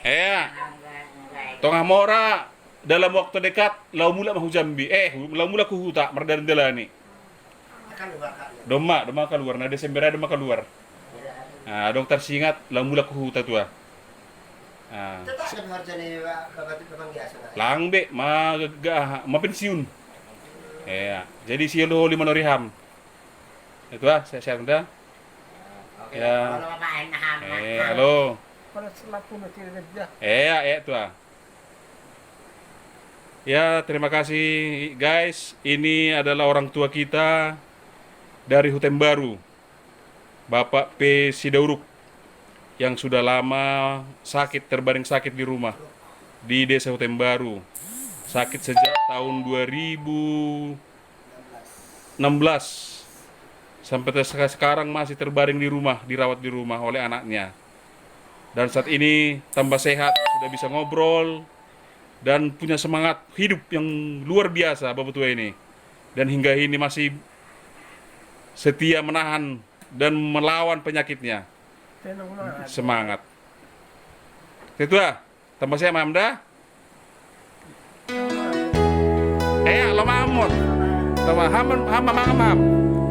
Ya, tengah mora dalam waktu dekat lau mula mahu Jambi. Lau mula ku huta merdan delani. Doma keluar. Nah Desember doma keluar. Nah, dokter singat lau mula ku huta tua. Nah, lang be ma pensiun. Ya, jadi si lo 5 Noriham. Itu saya udah. Ya. Halo. Ya, itu Ya, terima kasih guys. Ini adalah orang tua kita dari Hutan Baru, Bapak P. Sidauruk, yang sudah lama terbaring sakit di rumah di Desa Hutan Baru. Sakit sejak tahun 2016 sampai sekarang masih terbaring di rumah, dirawat di rumah oleh anaknya. Dan saat ini tambah sehat, sudah bisa ngobrol dan punya semangat hidup yang luar biasa Bapak tua ini. Dan hingga ini masih setia menahan dan melawan penyakitnya. Semangat. Ketua, tambah saya Mamda. Lo mamut. Tambah ham.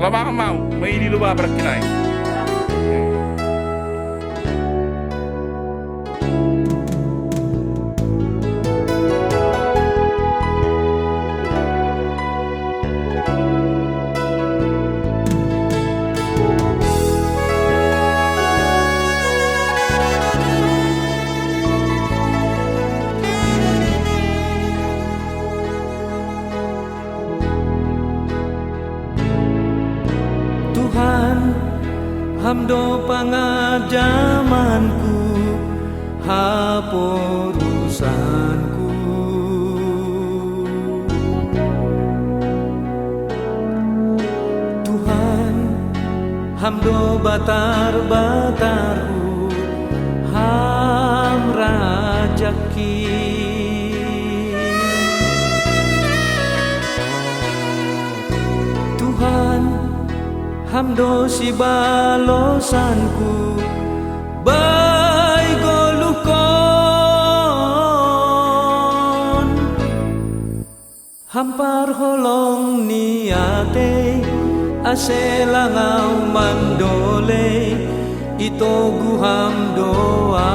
Lo mau. May di lupa berkinai. Tuhan, hamdo pangajamanku, haporusanku. Tuhan, hamdo batar-batarku, ham rajaki. Tuhan, hamdo si balosanku, bay golukon. Hampar holong niate, ase langau mandole, ito guham doa.